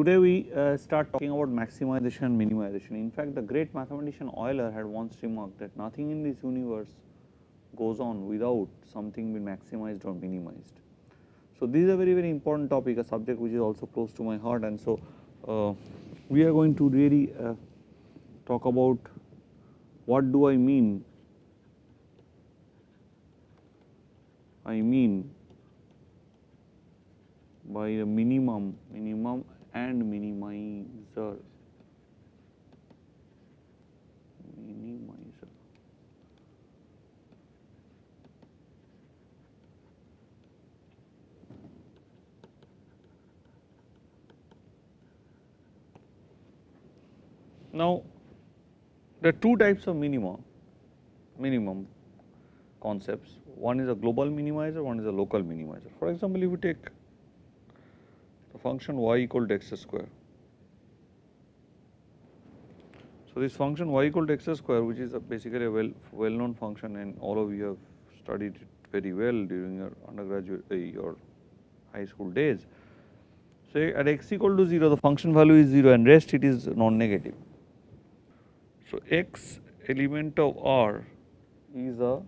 Today we start talking about maximization and minimization. In fact, the great mathematician Euler had once remarked that nothing in this universe goes on without something being maximized or minimized. So, this is a very important topic, a subject which is also close to my heart, and so we are going to really talk about what do I mean by a minimum and minimizer. Now, there are two types of minimum concepts. One is a global minimizer, one is a local minimizer. For example, if you take the function y equal to x square. So, this function y equal to x square, which is basically a well known function, and all of you have studied it very well during your undergraduate your high school days. So, at x equal to 0, the function value is 0 and rest it is non-negative. So, x element of R is a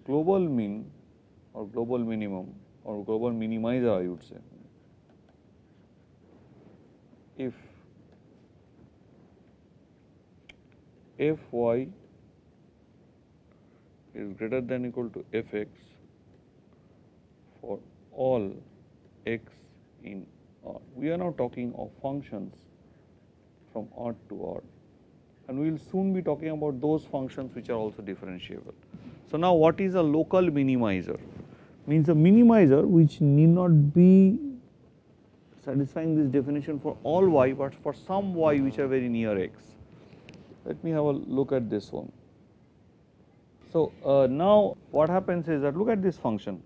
global min or global minimum or global minimizer, I would say, if fy is greater than or equal to fx for all x in R. We are now talking of functions from R to R, and we will soon be talking about those functions which are also differentiable. So, now what is a local minimizer? Means a minimizer which need not be satisfying this definition for all y, but for some y which are very near x. Let me have a look at this one. So, now what happens is that look at this function.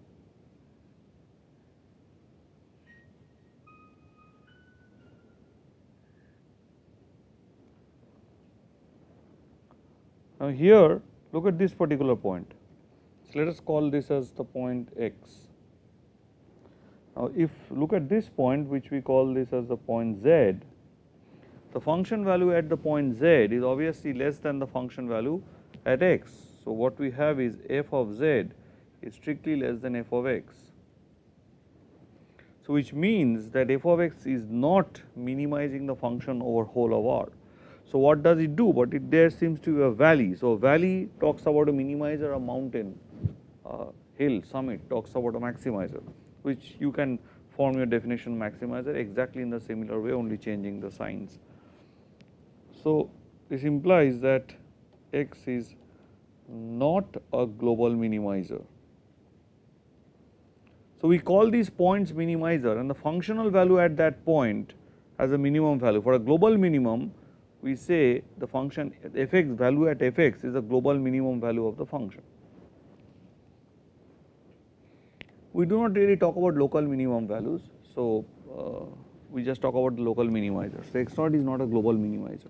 Now, here look at this particular point. So, let us call this as the point x. Now, if look at this point which we call this as the point z, the function value at the point z is obviously less than the function value at x. So, what we have is f of z is strictly less than f of x. So, which means that f of x is not minimizing the function over whole of R. So, what does it do? But there seems to be a valley. So, valley talks about a minimizer, a mountain, hill, summit talks about a maximizer, which you can form your definition of maximizer exactly in the similar way, only changing the signs. So, this implies that x is not a global minimizer. So, we call these points minimizer, and the functional value at that point as a minimum value. For a global minimum, we say the function fx value at fx is a global minimum value of the function. We do not really talk about local minimum values. So, we just talk about the local minimizer. So, x naught is not a global minimizer.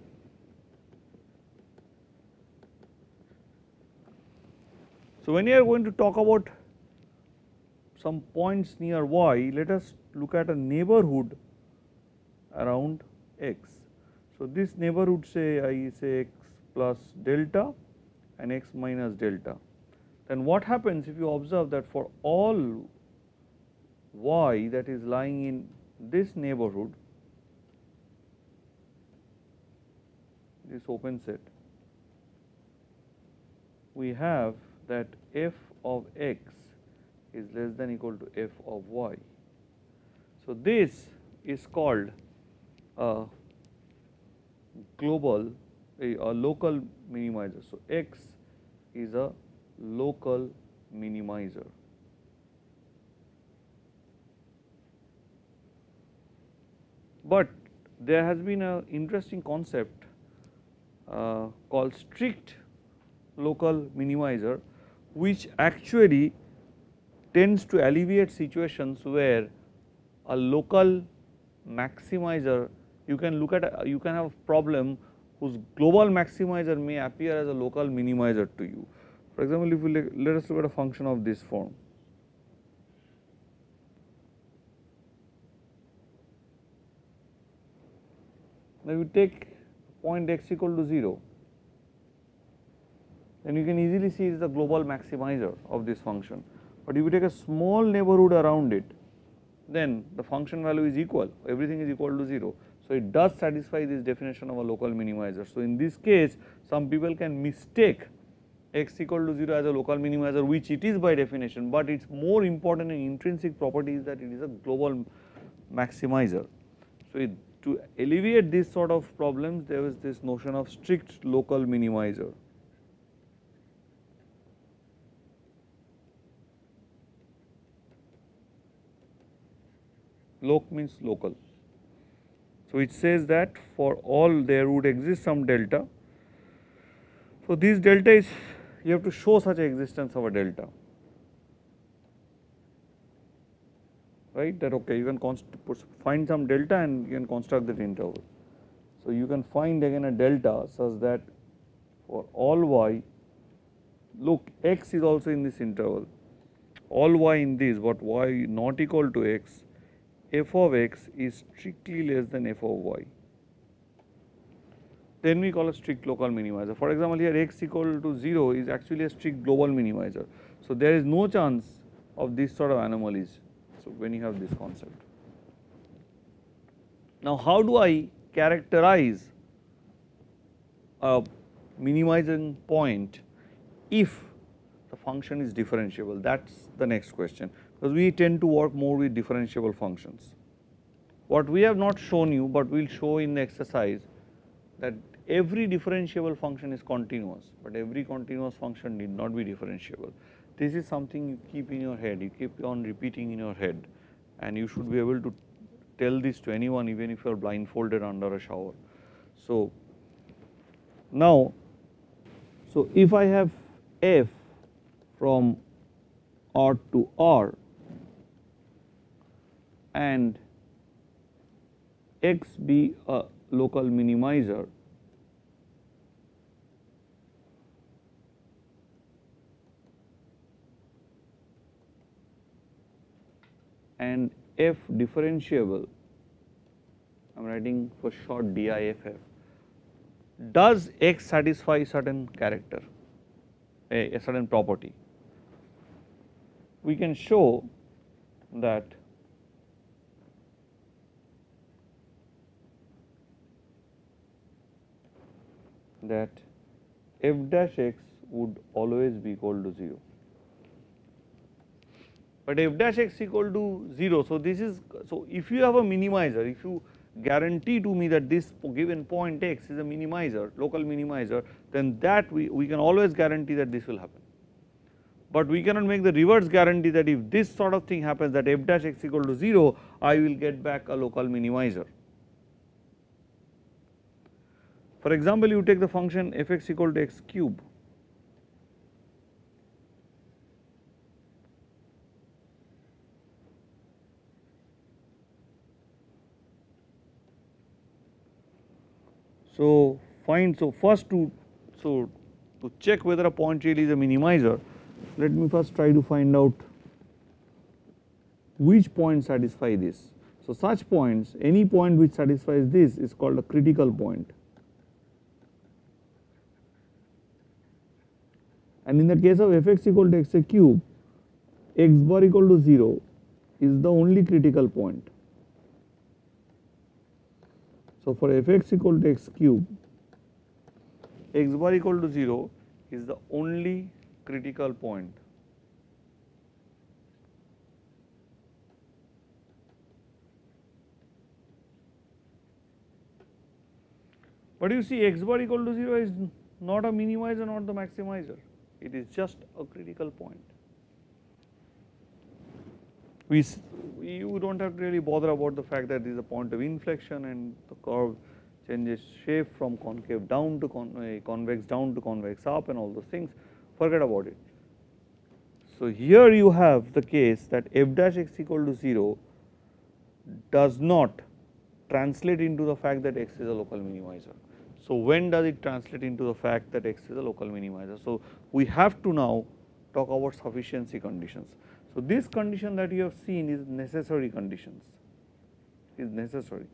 So, when you are going to talk about some points near y, let us look at a neighborhood around x. So, this neighborhood, say I say x plus delta and x minus delta. Then what happens if you observe that for all y that is lying in this neighborhood, this open set, we have that f of x is less than or equal to f of y. So, this is called a global, a local minimizer. So, x is a local minimizer. But there has been an interesting concept called strict local minimizer, which actually tends to alleviate situations where a local maximizer, you can look at you can have a problem whose global maximizer may appear as a local minimizer to you. For example, if we let us look at a function of this form. Now you take point x equal to 0, then you can easily see it is the global maximizer of this function. But if you take a small neighborhood around it, then the function value is equal, everything is equal to 0. So it does satisfy this definition of a local minimizer. So in this case, some people can mistake x equal to 0 as a local minimizer, which it is by definition, but its more important and intrinsic property is that it is a global maximizer. So to alleviate this sort of problems, there is this notion of strict local minimizer. Loc means local. So it says that for all there would exist some delta. So this delta is, you have to show such a existence of a delta, right, that okay, you can find some delta and you can construct that interval. So you can find again a delta such that for all y, look, x is also in this interval, all y in this, but y not equal to x, f of x is strictly less than f of y. Then we call a strict local minimizer. For example, here x equal to 0 is actually a strict global minimizer. So there is no chance of this sort of anomalies. So when you have this concept. Now how do I characterize a minimizing point if the function is differentiable? That is the next question, because we tend to work more with differentiable functions. What we have not shown you, but we will show in the exercise, that every differentiable function is continuous, but every continuous function need not be differentiable. This is something you keep in your head, you keep on repeating in your head, and you should be able to tell this to anyone even if you are blindfolded under a shower. So now, so if I have f from R to R and x be a local minimizer, and f differentiable, I am writing for short DIFF, does x satisfy certain character, a certain property? We can show that f dash x would always be equal to 0. But f dash x equal to 0, so this is, so if you have a minimizer, if you guarantee to me that this given point x is a minimizer, local minimizer, then that we can always guarantee that this will happen. But we cannot make the reverse guarantee that if this sort of thing happens, that f dash x equal to 0, I will get back a local minimizer. For example, you take the function f x equal to x cube. So find, so first to check whether a point really is a minimizer, let me first try to find out which points satisfy this. So such points, any point which satisfies this is called a critical point. And in the case of f x equal to x a cube, x bar equal to 0 is the only critical point. So for f x equal to x cube, x bar equal to 0 is the only critical point. But you see, x bar equal to 0 is not a minimizer, not the maximizer, it is just a critical point. You do not have to really bother about the fact that this is a point of inflection and the curve changes shape from concave down to convex down to convex up and all those things, forget about it. So here you have the case that f dash x equal to 0 does not translate into the fact that x is a local minimizer. So when does it translate into the fact that x is a local minimizer? So we have to now talk about sufficiency conditions. So this condition that you have seen is necessary conditions, is necessary.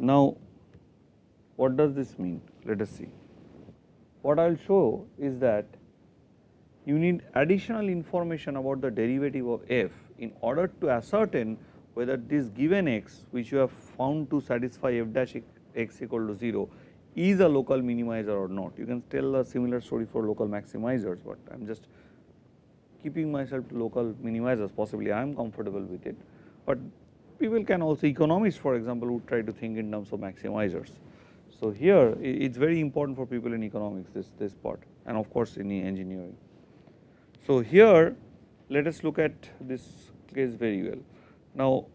Now, what does this mean? Let us see. What I will show is that you need additional information about the derivative of f in order to ascertain whether this given x which you have found to satisfy f dash x equal to 0 is a local minimizer or not. You can tell a similar story for local maximizers, but I am just keeping myself to local minimizers. Possibly I am comfortable with it, but people can also, economists for example, would try to think in terms of maximizers. So, here it is very important for people in economics, this part, and of course in engineering. So, here let us look at this case very well. Now,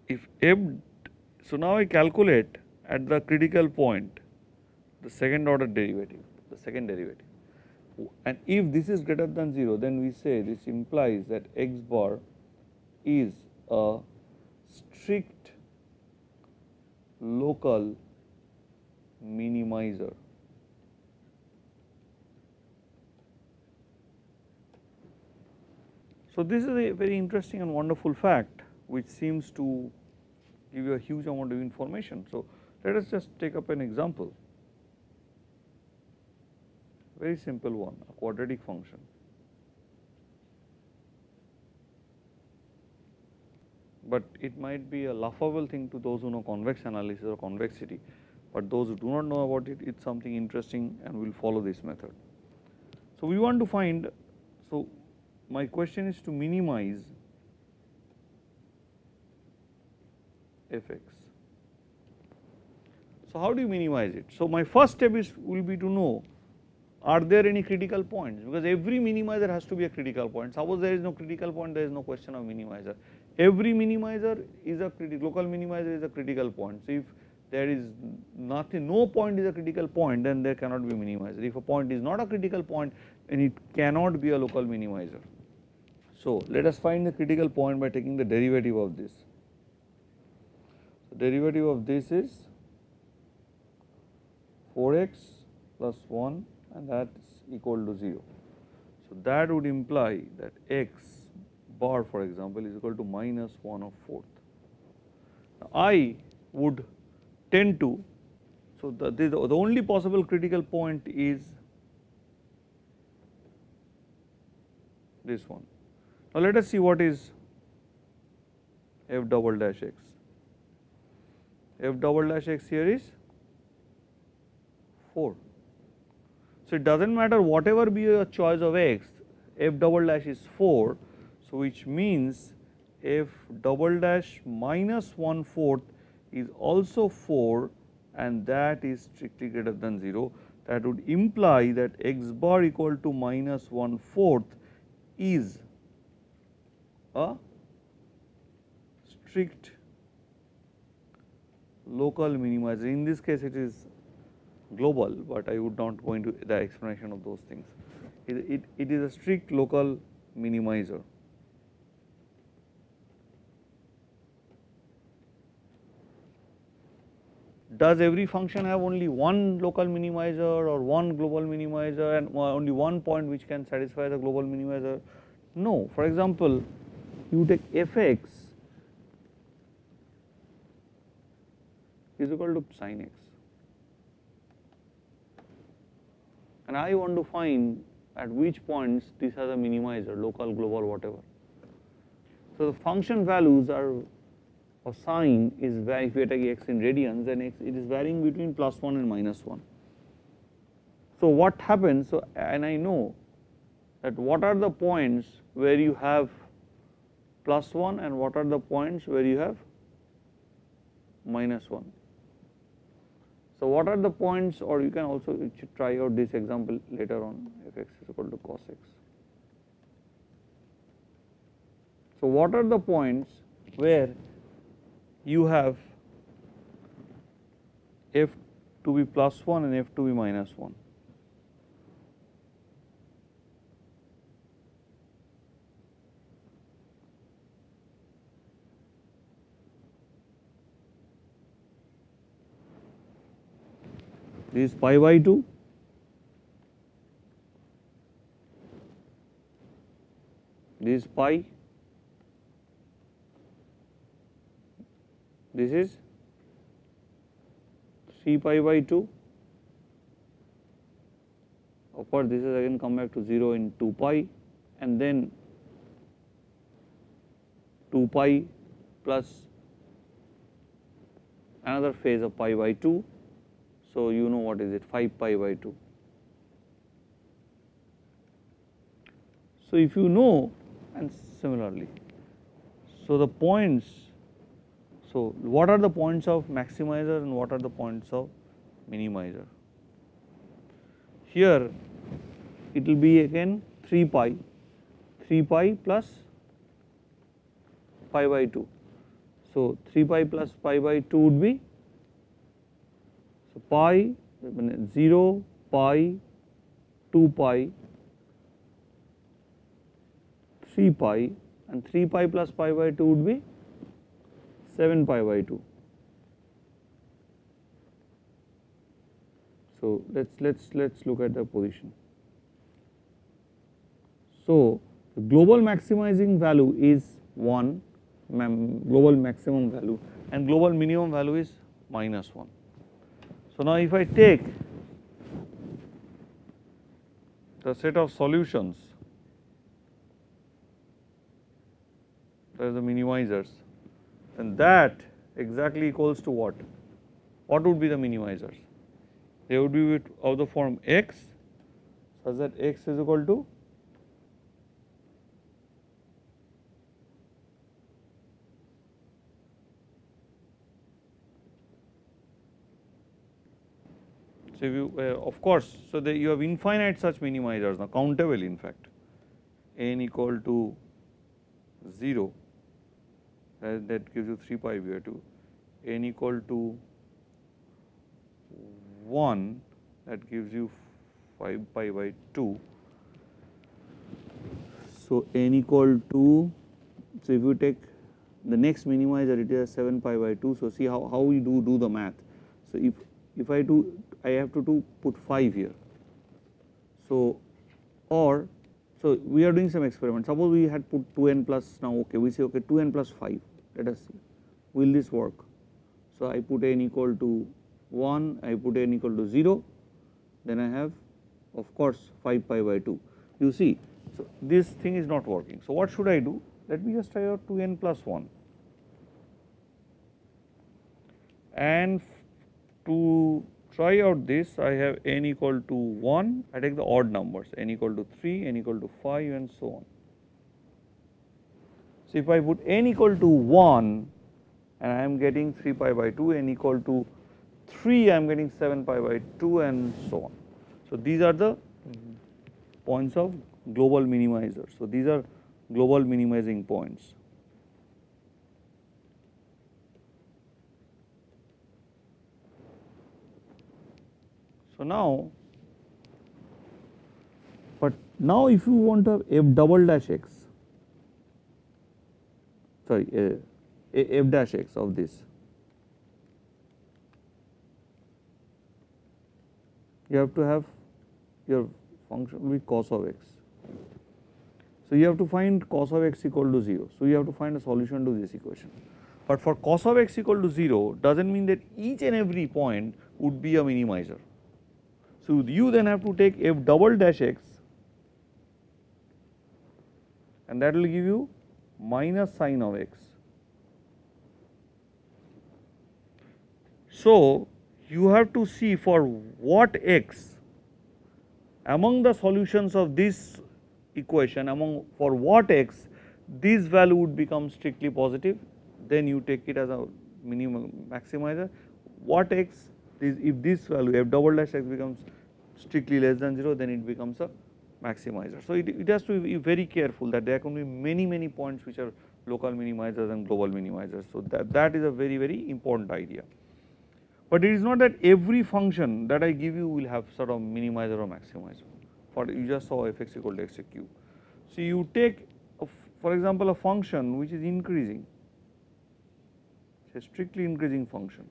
if f, so now I calculate at the critical point the second order derivative, and if this is greater than 0, then we say this implies that x bar is a strict local minimizer. So, this is a very interesting and wonderful fact which seems to give you a huge amount of information. So, let us just take up an example, very simple one, a quadratic function. But it might be a laughable thing to those who know convex analysis or convexity, but those who do not know about it, it is something interesting and we will follow this method. So, we want to find, so my question is to minimize fx. So, how do you minimize it? So, my first step will be to know, are there any critical points, because every minimizer has to be a critical point. Suppose there is no critical point, there is no question of minimizer. Every minimizer is a local minimizer is a critical point. So, if there is nothing, no point is a critical point, then there cannot be minimizer. If a point is not a critical point, then it cannot be a local minimizer. So, let us find the critical point by taking the derivative of this. The derivative of this is 4x plus 1 and that is equal to 0. So, that would imply that x bar for example is equal to minus 1 of 4th. Now, I would tend to, so the only possible critical point is this one. Now, let us see what is f double dash x. F double dash x here is 4. So, it does not matter whatever be your choice of x, f double dash is 4. So, which means f double dash minus 1/4 is also 4 and that is strictly greater than 0. That would imply that x bar equal to minus 1/4 is a strict local minimizer. In this case it is global, but I would not go into the explanation of those things. It is a strict local minimizer. Does every function have only one local minimizer or one global minimizer and only one point which can satisfy the global minimizer? No. For example, you take fx is equal to sin x, and I want to find at which points this has a minimizer, local, global, whatever. So, the function values are of sine is if you take x in radians, then it is varying between plus 1 and minus 1. So, what happens, so and I know that what are the points where you have plus 1 and what are the points where you have minus 1. So, what are the points, or you can also try out this example later on, if x is equal to cos x. So, what are the points where you have f to be plus 1 and f to be minus 1? This is pi by 2, this is pi, this is 3 pi by 2. Of course, this is again come back to 0 in 2 pi, and then 2 pi plus another phase of pi by 2. So, you know what is it, 5 pi by 2. So, if you know, and similarly, so the points, so what are the points of maximizer and what are the points of minimizer? Here it will be again 3 pi plus pi by 2. So, 3 pi plus pi by 2 would be, so pi 0 pi 2 pi 3 pi, and 3 pi plus pi by 2 would be 7 pi by 2. So, let's look at the position. So, the global maximizing value is 1, global maximum value, and global minimum value is -1. So, now if I take the set of solutions, that is the minimizers, then that exactly equals to what? What would be the minimizers? They would be of the form x, such that x is equal to so if you of course, so you have infinite such minimizers now, countable in fact, n equal to 0, that gives you 3 pi by 2, n equal to 1, that gives you 5 pi by 2. So, n equal to, so if you take the next minimizer, it is 7 pi by 2. So, see how we do the math. So, if I do, I have to put 5 here. So, or so we are doing some experiment. Suppose we had put 2n plus, now okay, we say okay 2n plus 5, let us see, will this work? So, I put n equal to 1, I put n equal to 0, then I have of course 5 pi by 2. You see, so this thing is not working. So, what should I do? Let me just try out 2n plus 1, and to try out this I have n equal to 1, I take the odd numbers, n equal to 3, n equal to 5 and so on. So, if I put n equal to 1 and I am getting 3 pi by 2, n equal to 3 I am getting 7 pi by 2 and so on. So, these are the points of global minimizers. So, these are global minimizing points. So, now, but now if you want to have f double dash x, sorry f dash x of this, you have to have your function will be cos of x. So, you have to find cos of x equal to 0. So, you have to find a solution to this equation. But for cos of x equal to 0 does not mean that each and every point would be a minimizer. So, you then have to take f double dash x, and that will give you minus sine of x. So, you have to see for what x among the solutions of this equation, for what x this value would become strictly positive, then you take it as a minimum maximizer. What x, if this value f double dash x becomes strictly less than 0, then it becomes a maximizer. So, it has to be very careful that there can be many points which are local minimizers and global minimizers. So, that is a very important idea. But it is not that every function that I give you will have sort of minimizer or maximizer. For you just saw f(x) equal to x cube. So, you take for example a function which is increasing, it is a strictly increasing function.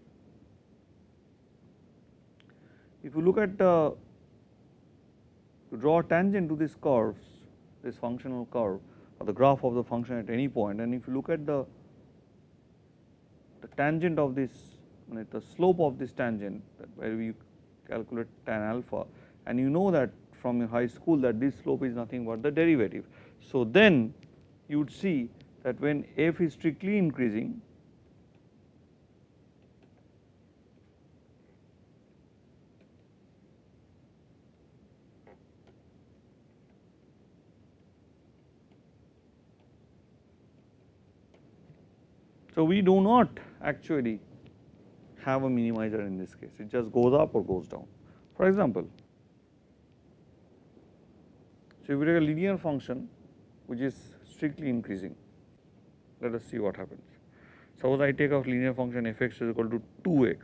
If you look at draw a tangent to this curves, this functional curve or the graph of the function at any point, and if you look at the the tangent of this, the slope of this tangent, where we calculate tan alpha, and you know that from your high school that this slope is nothing but the derivative. So, then you would see that when f is strictly increasing, so we do not actually have a minimizer in this case, it just goes up or goes down. For example, so if we take a linear function which is strictly increasing, let us see what happens. Suppose I take a linear function f(x) is equal to 2x,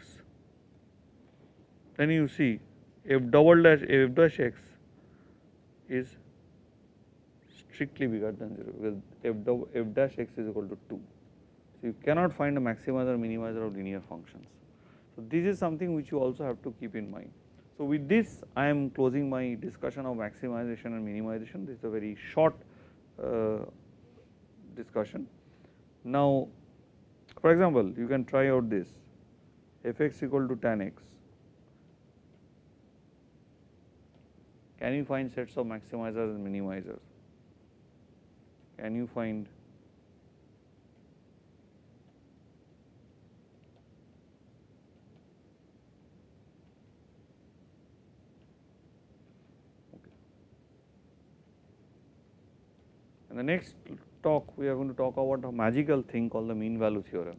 then you see f dash x is strictly bigger than 0, because f dash x is equal to 2. So, you cannot find a maximizer or minimizer of linear functions. So, this is something which you also have to keep in mind. So, with this I am closing my discussion of maximization and minimization. This is a very short discussion. Now, for example, you can try out this f(x) equal to tan x. Can you find sets of maximizers and minimizers? Can you find in the next talk we are going to talk about a magical thing called the mean value theorem.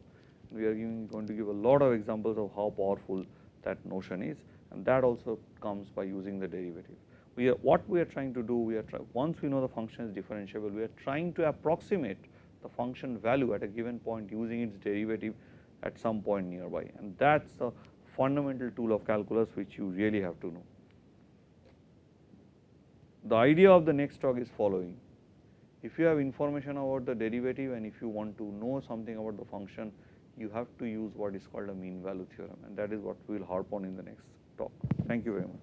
We are going to give a lot of examples of how powerful that notion is, and that also comes by using the derivative. What we are trying to do, once we know the function is differentiable, we are trying to approximate the function value at a given point using its derivative at some point nearby, and that is a fundamental tool of calculus which you really have to know. The idea of the next talk is following. If you have information about the derivative and if you want to know something about the function, you have to use what is called a mean value theorem, and that is what we will harp on in the next talk. Thank you very much.